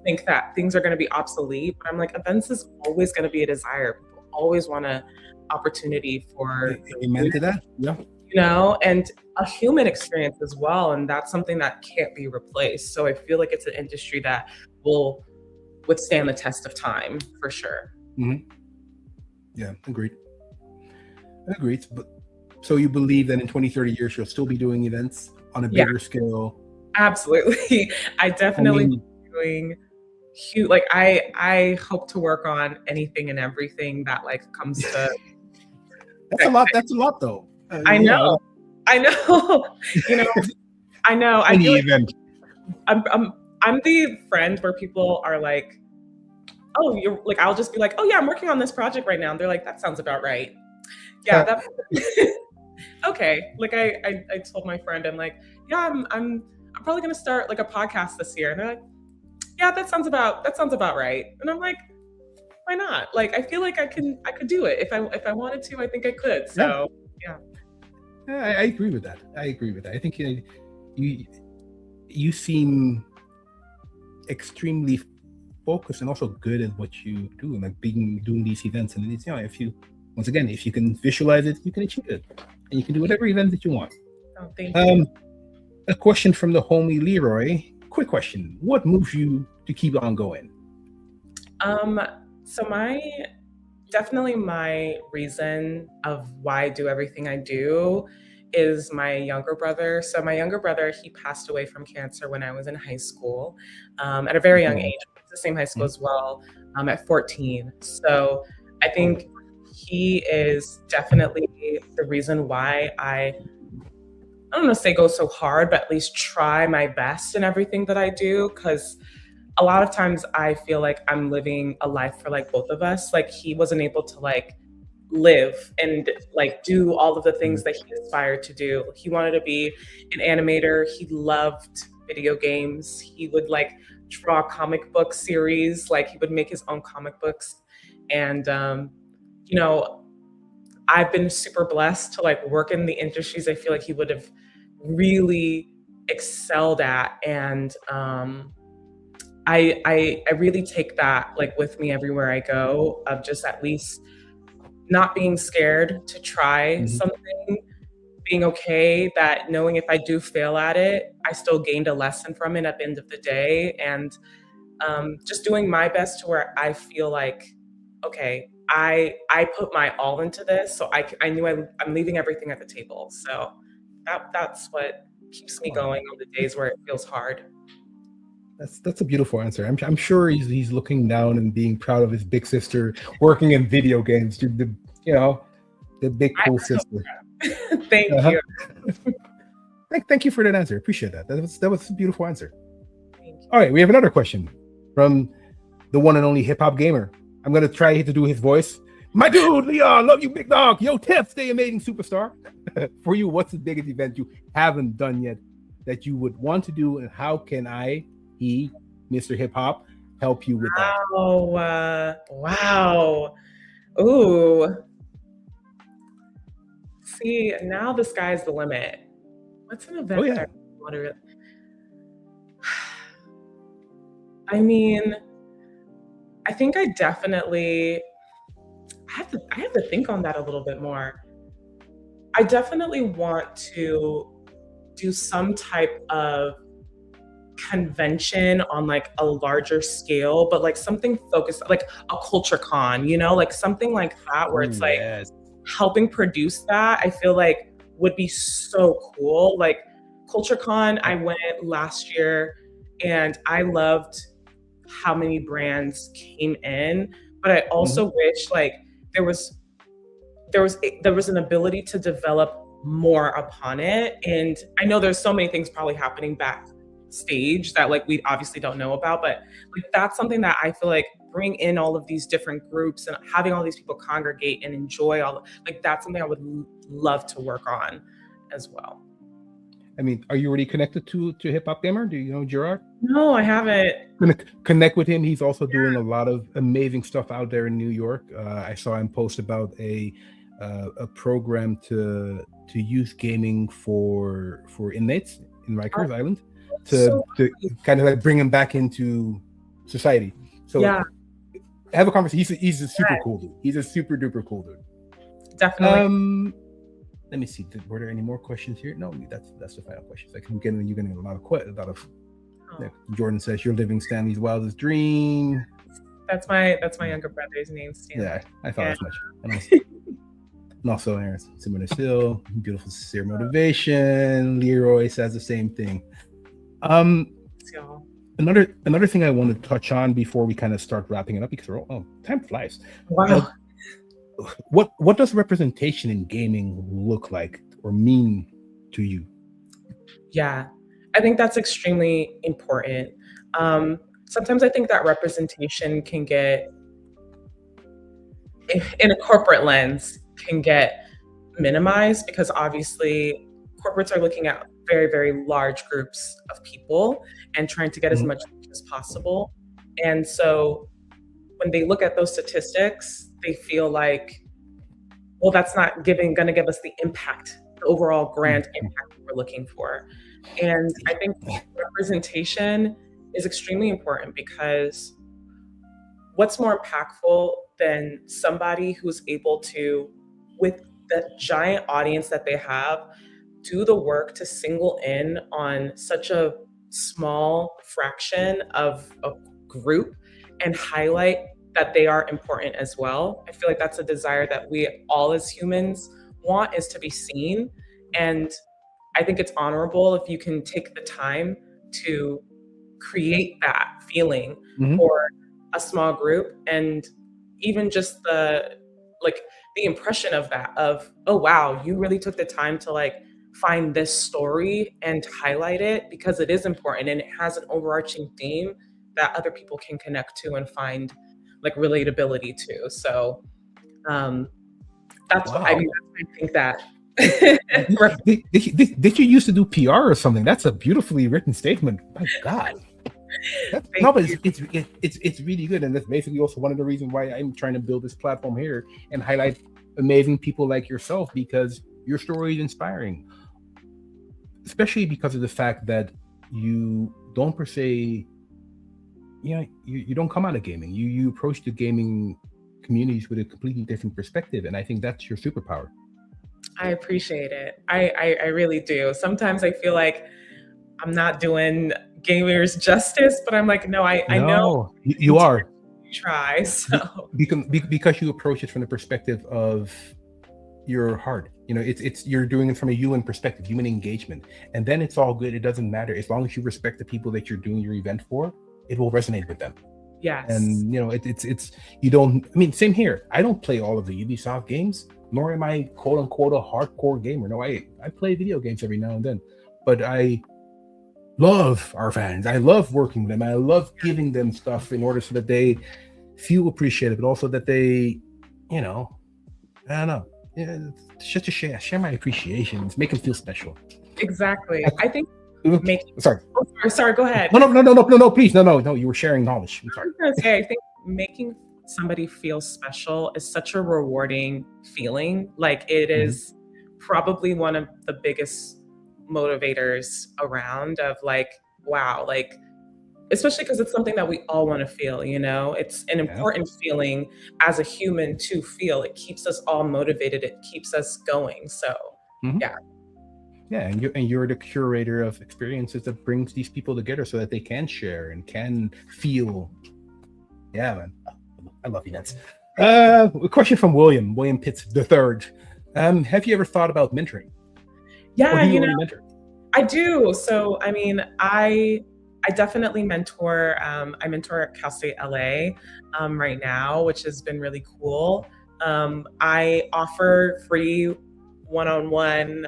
think that things are going to be obsolete, but I'm like, events is always going to be a desire. People always want an opportunity for amen to that. Yeah. And a human experience as well. And that's something that can't be replaced. So I feel like it's an industry that will withstand the test of time for sure. Yeah, agreed. But so you believe that in 20, 30 years, you'll still be doing events on a bigger scale? Absolutely. I definitely doing huge, like I hope to work on anything and everything that like comes to That's a lot though. I know. I feel like I'm the friend where people are like, oh, you're like, I'll just be like, oh yeah, I'm working on this project right now. And they're like, that sounds about right. Yeah, that okay. Like I told my friend, I'm like, yeah, I'm probably gonna start like a podcast this year. And they're like, yeah, that sounds about right. And I'm like, why not? Like I feel like I could do it. If I wanted to, I think I could. So yeah. I agree with that. I think you seem extremely focused and also good at what you do, and like doing these events. And it's, if you can visualize it, you can achieve it, and you can do whatever event that you want. Oh, thank you. A question from the homie Leroy. Quick question: what moves you to keep on going? So my definitely my reason of why I do everything I do is my younger brother. So my younger brother, he passed away from cancer when I was in high school, at a very young Oh, age. I went to the same high school as well, at 14. So I oh, think he is definitely the reason why I don't want to say go so hard, but at least try my best in everything that I do. Because a lot of times I feel like I'm living a life for like both of us. Like he wasn't able to like live and like do all of the things mm, that he aspired to do. He wanted to be an animator. He loved video games. He would like draw comic book series. Like he would make his own comic books. And you know, I've been super blessed to like work in the industries I feel like he would have really excelled at. And I really take that like with me everywhere I go, of just at least not being scared to try mhm. something, being okay that knowing if I do fail at it, I still gained a lesson from it at the end of the day. And just doing my best to where I feel like, okay, I put my all into this, so I knew I'm leaving everything at the table. So that's what keeps me Oh, going on the days where it feels hard. that's a beautiful answer. I'm sure he's looking down and being proud of his big sister working in video games. The you know the big I cool sister. thank Uh-huh. you. Thank you for that answer. Appreciate that. That was a beautiful answer. Thank you. All right, we have another question from the one and only hip hop gamer. I'm gonna try to do his voice. My dude, Leon, love you, big dog. Yo, Tiff, stay amazing superstar. For you, what's the biggest event you haven't done yet that you would want to do, and how can Mr. Hip Hop, help you with that? Oh, wow. Ooh. See, now the sky's the limit. What's an Oh event that yeah. I want to? I mean, I think I definitely I have to think on that a little bit more. I definitely want to do some type of convention on like a larger scale, but like something focused like a culture con, like something like that where Oh it's like yes. helping produce that, I feel like would be so cool. Like Culture Con, I went last year and I loved how many brands came in, but I Mhm. also wish like there was there was an ability to develop more upon it. And I know there's so many things probably happening backstage that like we obviously don't know about, but like that's something that I feel like bring in all of these different groups and having all these people congregate and enjoy like that's something I would love to work on as well. I mean, are you already connected to Hip Hop Gamer? Do you know Gerard? No, I haven't. Gonna connect with him. He's also doing a lot of amazing stuff out there in New York. I saw him post about a program to use gaming for inmates in Oh, Rikers Island to so to kind of like bring him back into society. So yeah, have a conversation. He's a super cool dude. He's a super duper cool dude. definitely. Let me see. Were there any more questions here? No, that's the final question. Like you're getting a lot of. Oh, Jordan says you're living Stanley's wildest dream. that's my younger brother's name, Stanley. Yeah, I thought Yeah. as much. And also Aaron similar still, beautiful sincere motivation. Leroy says the same thing. So, Another thing I want to touch on before we kind of start wrapping it up, because time flies. wow. What does representation in gaming look like or mean to you? Yeah, I think that's extremely important. Sometimes I think that representation can get, in a corporate lens, can get minimized because obviously corporates are looking at very, very large groups of people and trying to get as Mhm. much as possible. And so when they look at those statistics, they feel like, well, that's not going to give us the impact, the overall grand Mhm. impact we're looking for. And I think representation is extremely important because what's more impactful than somebody who's able to, with the giant audience that they have, do the work to single in on such a small fraction of a group and highlight that they are important as well. I feel like that's a desire that we all as humans want, is to be seen. And I think it's honorable if you can take the time to create that feeling Hmm. for a small group, and even just like the impression of that, of, oh wow, you really took the time to like find this story and highlight it, because it is important and it has an overarching theme that other people can connect to and find like relatability to. So um that's what I Wow. mean, I think that Did you used to do PR or something? That's a beautifully written statement. My God. thank No, but you. it's really good, and that's basically also one of the reasons why I'm trying to build this platform here and highlight amazing people like yourself, because your story is inspiring, especially because of the fact that you don't per se, you don't come out of gaming. You approach the gaming communities with a completely different perspective, and I think that's your superpower. I appreciate it. I really do. Sometimes I feel like I'm not doing gamers justice, but I'm like, no, I know No, you continue are. to try. So Because you approach it from the perspective of your heart. It's you're doing it from a human perspective, human engagement, and then it's all good. It doesn't matter as long as you respect the people that you're doing your event for. It will resonate with them, yes, and it's you don't. I mean, same here. I don't play all of the Ubisoft games, nor am I quote unquote a hardcore gamer. No, I play video games every now and then, but I love our fans. I love working with them. I love giving them stuff in order so that they feel appreciated, but also that they, you know, I don't know. Yeah, it's just to share my appreciations, make them feel special. exactly. I think making, Sorry. oh, sorry, go ahead. No, please, no. You were sharing knowledge. I'm I sorry. was gonna say, I think making somebody feel special is such a rewarding feeling. Like it Mhm. is probably one of the biggest motivators around, of like, wow, like especially because it's something that we all want to feel, it's an Yeah. important feeling as a human to feel. It keeps us all motivated, it keeps us going. So Hmm. yeah. Yeah, and you're the curator of experiences that brings these people together so that they can share and can feel. Yeah, man, I love events. A question from William Pitts the third. Have you ever thought about mentoring, or Yeah, do you already mentor? I do. So, I mean, I definitely mentor. I mentor at Cal State LA right now, which has been really cool. I offer free one-on-one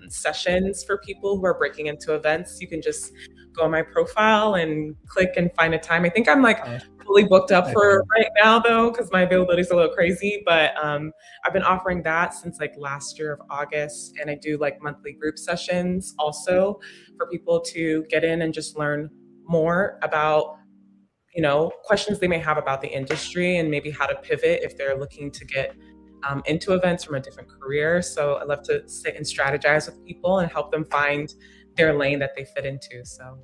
sessions for people who are breaking into events. You can just go on my profile and click and find a time. I think I'm like Uh, fully booked up for Excellent. right now though, because my availability is a little crazy. But I've been offering that since like last year of August, and I do like monthly group sessions also for people to get in and just learn more about questions they may have about the industry, and maybe how to pivot if they're looking to get into events from a different career. So I love to sit and strategize with people and help them find their lane that they fit into. So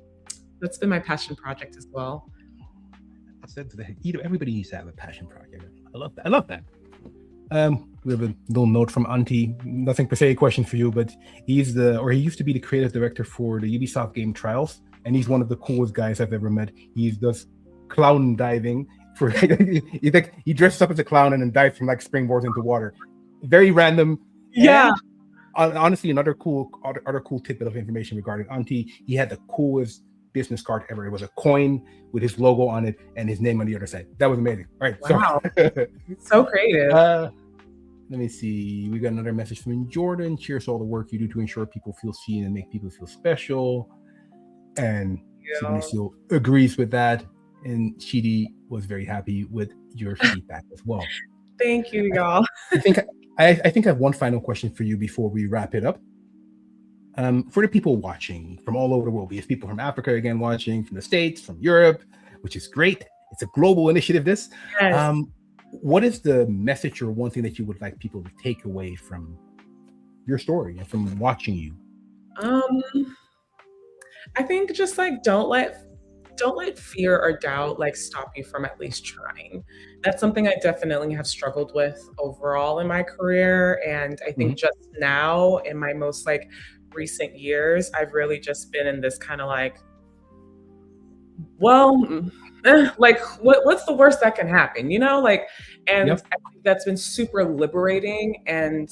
that's been my passion project as well. I said that everybody needs to have a passion project. I love that. I love that. We have a little note from Auntie. Nothing per se a question for you, but he used to be the creative director for the Ubisoft game Trials, and he's one of the coolest guys I've ever met. He does clown diving for he dresses up as a clown and then dives from like springboards into water. Very random. Yeah. And honestly, other cool tidbit of information regarding Auntie. He had the coolest business card ever. It was a coin with his logo on it and his name on the other side. That was amazing. All right, Wow. so So creative. let me see. We got another message from Jordan. Cheers to all the work you do to ensure people feel seen and make people feel special. And Yeah. Sibelicio agrees with that. And Chidi was very happy with your feedback as well. Thank you, y'all. I think I think I have one final question for you before we wrap it up. For the people watching from all over the world, we have people from Africa again watching, from the States, from Europe, which is great. It's a global initiative. This. Yes. What is the message or one thing that you would like people to take away from your story and from watching you? Um, I think just like don't let fear or doubt like stop you from at least trying. That's something I definitely have struggled with overall in my career. And I think Mhm. just now in my most like recent years, I've really just been in this kind of like well, like what's the worst that can happen, like, and Yep. I think that's been super liberating, and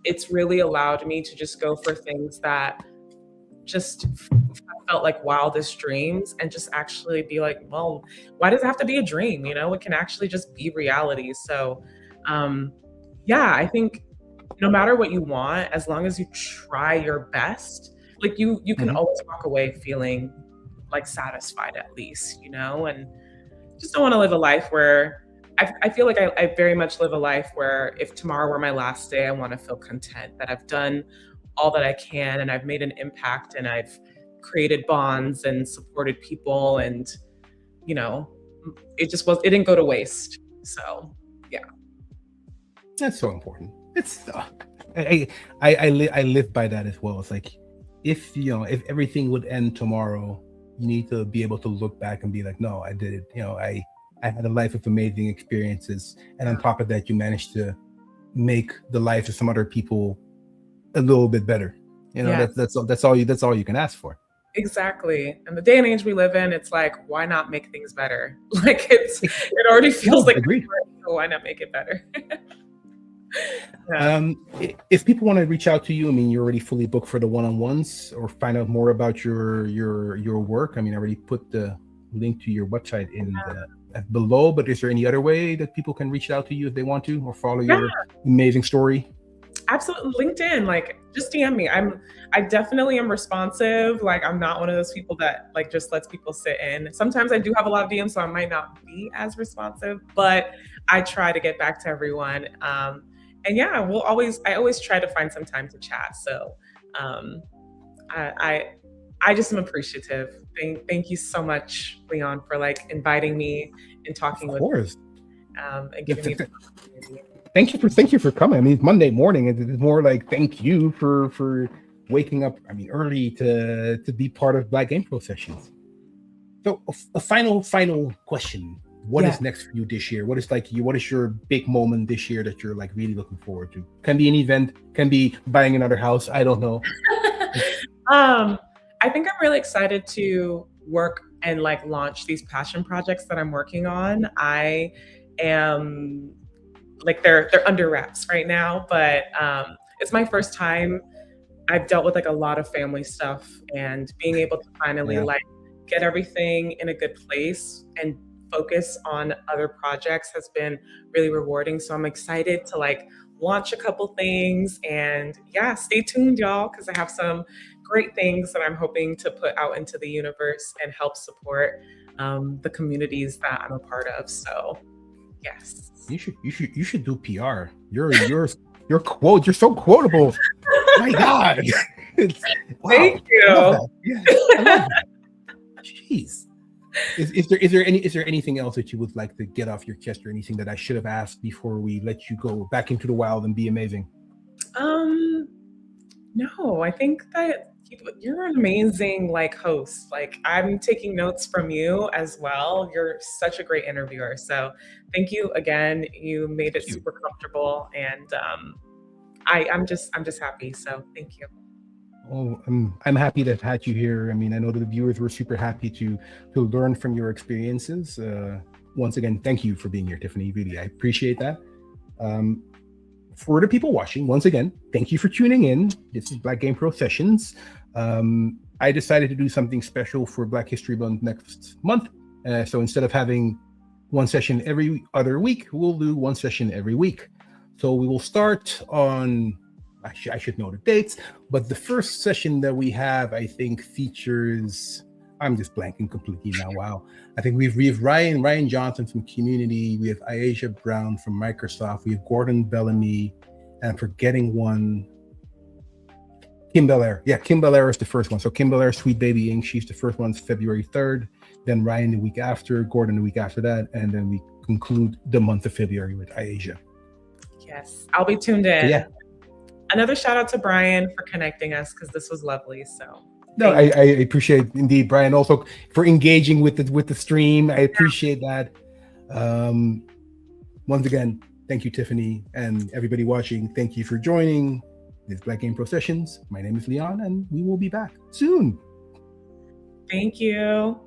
it's really allowed me to just go for things that just felt like wildest dreams, and just actually be like, well, why does it have to be a dream? It can actually just be reality. So um yeah, I think no matter what you want, as long as you try your best, like you can Hmm. always walk away feeling like satisfied, at least, and just don't want to live a life where I feel like I very much live a life where if tomorrow were my last day, I want to feel content that I've done all that I can, and I've made an impact, and I've created bonds and supported people, and you know it didn't go to waste. So yeah. That's so important. It's I live by that as well. It's like if everything would end tomorrow, you need to be able to look back and be like, no, I did it. I had a life of amazing experiences, and on Yeah, top of that, you managed to make the life of some other people a little bit better. yeah, That's all you can ask for. exactly. And the day and age we live in, it's like, why not make things better? Like it already feels No, like agreed. so why not make it better? Yeah. If people want to reach out to you, I mean, you're already fully booked for the one-on-ones, or find out more about your work. I mean, I already put the link to your website in the below. But is there any other way that people can reach out to you if they want to, or follow Yeah, your amazing story? absolutely. LinkedIn, like just DM me. I definitely am responsive. Like I'm not one of those people that like just lets people sit in. Sometimes I do have a lot of DMs, so I might not be as responsive, but I try to get back to everyone. And yeah, I always try to find some time to chat. So um I I just am appreciative. Thank you so much, Leon, for like inviting me and Of talking with course. and Yeah, giving me the opportunity. thank you for coming. I mean, it's Monday morning, and it's more like thank you for waking up. I mean, early to be part of Black Game Pro sessions. So a final question. What Yeah. is next for you this year? What is your big moment this year that you're like really looking forward to? Can be an event, can be buying another house. I don't know. um, I think I'm really excited to work and like launch these passion projects that I'm working on. I am like they're under wraps right now, but it's my first time. I've dealt with like a lot of family stuff, and being able to finally Yeah. like get everything in a good place and focus on other projects has been really rewarding. So I'm excited to like launch a couple things, and yeah, stay tuned, y'all, because I have some great things that I'm hoping to put out into the universe and help support the communities that I'm a part of. So yes. You should do PR. Your quote. You're so quotable. My God. Wow. Thank I love you. that. Yeah, I love that. Jeez. Is there anything else that you would like to get off your chest, or anything that I should have asked before we let you go back into the wild and be amazing? Um, no, I think that you're an amazing like host. Like I'm taking notes from you as well. You're such a great interviewer. So thank you again. You made it Thank you. super comfortable, and I'm just happy. So thank you. Oh, I'm happy to have had you here. I mean, I know that the viewers were super happy to learn from your experiences. Once again, thank you for being here, Tiffany. Really, I appreciate that. Um, for the people watching, once again, thank you for tuning in. This is Black Game Pro Sessions. I decided to do something special for Black History Month next month. So instead of having one session every other week, we'll do one session every week. So we will start on, I should know the dates, but the first session that we have, I think, features, I'm just blanking completely now. Wow. I think we have Ryan Johnson from Community. We have Aisha Brown from Microsoft. We have Gordon Bellamy, and I'm forgetting one. Kim Belair. Yeah, Kim Belair is the first one. So Kim Belair, Sweet Baby Inc. She's the first one, February 3rd. Then Ryan the week after, Gordon the week after that, and then we conclude the month of February with Aisha. Yes, I'll be tuned So in. yeah, Another shout out to Brian for connecting us, because this was lovely. So no, thank I appreciate indeed Brian also for engaging with the stream. I appreciate that. Um, Once again, thank you, Tiffany, and everybody watching. Thank you for joining this Black Game Pro Sessions. My name is Leon, and we will be back soon. Thank you.